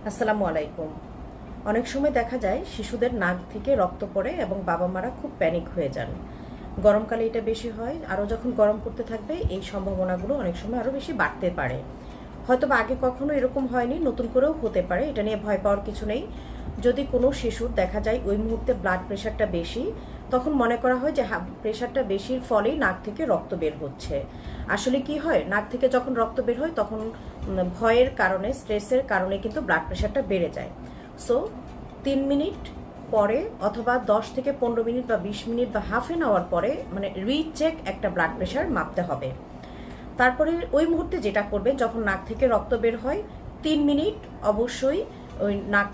আসসালামু আলাইকুম। অনেক সময় দেখা যায় শিশুদের নাক থেকে রক্ত পড়ে এবং বাবা মারা খুব প্যানিক হয়ে যান। গরমকালে এটা বেশি হয়, আরও যখন গরম করতে থাকবে এই সম্ভাবনাগুলো অনেক সময় আরও বেশি বাড়তে পারে। হয়তো বা আগে কখনো এরকম হয়নি, নতুন করেও হতে পারে, এটা নিয়ে ভয় পাওয়ার কিছু নেই। যদি কোনো শিশুর দেখা যায় ওই মুহূর্তে ব্লাড প্রেশারটা বেশি, তখন মনে করা হয় যে প্রেশারটা বেশির ফলেই নাক থেকে রক্ত বের হচ্ছে। আসলে কি হয়, নাক থেকে যখন রক্ত বের হয় তখন ভয়ের কারণে, স্ট্রেসের কারণে কিন্তু ব্লাড প্রেশারটা বেড়ে যায়। সো 3 মিনিট পরে অথবা 10 থেকে 15 মিনিট বা 20 মিনিট বা হাফ অ্যান আওয়ার পরে রিচেক একটা ব্লাড প্রেশার মাপতে হবে। তারপরে ওই মুহূর্তে যেটা করবে, যখন নাক থেকে রক্ত বের হয় 3 মিনিট অবশ্যই ওই নাক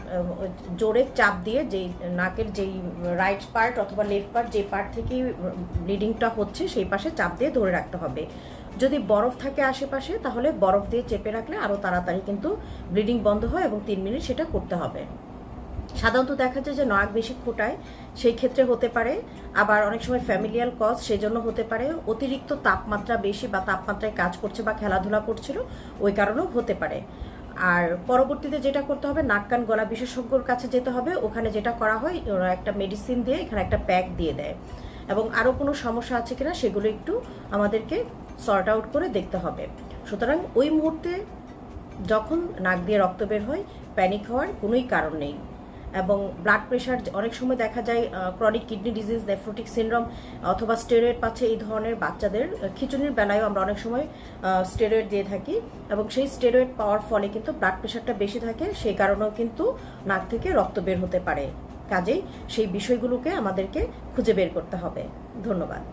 জোরে চাপ দিয়ে, যেই নাকের যেই রাইট পার্ট অথবা লেফট পার্ট, যে পার্ট থেকে ব্লিডিংটা হচ্ছে সেই পাশে চাপ দিয়ে ধরে রাখতে হবে। যদি বরফ থাকে আশেপাশে তাহলে বরফ দিয়ে চেপে রাখলে আরও তাড়াতাড়ি কিন্তু ব্লিডিং বন্ধ হয় এবং 3 মিনিট সেটা করতে হবে। সাধারণত দেখা যায় যে নাক বেশি ফোটায়, সেই ক্ষেত্রে হতে পারে। আবার অনেক সময় ফ্যামিলিয়াল কজ, সেজন্য হতে পারে। অতিরিক্ত তাপমাত্রা বেশি বা তাপমাত্রায় কাজ করছে বা খেলাধুলা করছিল, ওই কারণেও হতে পারে। আর পরবর্তীতে যেটা করতে হবে, নাক কান গলা বিশেষজ্ঞর কাছে যেতে হবে। ওখানে যেটা করা হয়, ওরা একটা মেডিসিন দিয়ে এখানে একটা প্যাক দিয়ে দেয় এবং আরও কোনো সমস্যা আছে কিনা সেগুলো একটু আমাদেরকে সর্ট আউট করে দেখতে হবে। সুতরাং ওই মুহূর্তে যখন নাক দিয়ে রক্ত বের হয়, প্যানিক হওয়ার কোনোই কারণ নেই। এবং ব্লাড প্রেশার অনেক সময় দেখা যায় chronic kidney disease, nephrotic syndrome অথবা স্টেরয়েড পাচ্ছে এই ধরনের বাচ্চাদের, খিঁচুনির বেলায়ও আমরা অনেক সময় স্টেরয়েড দিয়ে থাকি এবং সেই স্টেরয়েড পাওয়ার ফলে কিন্তু ব্লাড প্রেশারটা বেশি থাকে, সেই কারণেও কিন্তু নাক থেকে রক্ত বের হতে পারে। কাজেই সেই বিষয়গুলোকে আমাদেরকে খুঁজে বের করতে হবে। ধন্যবাদ।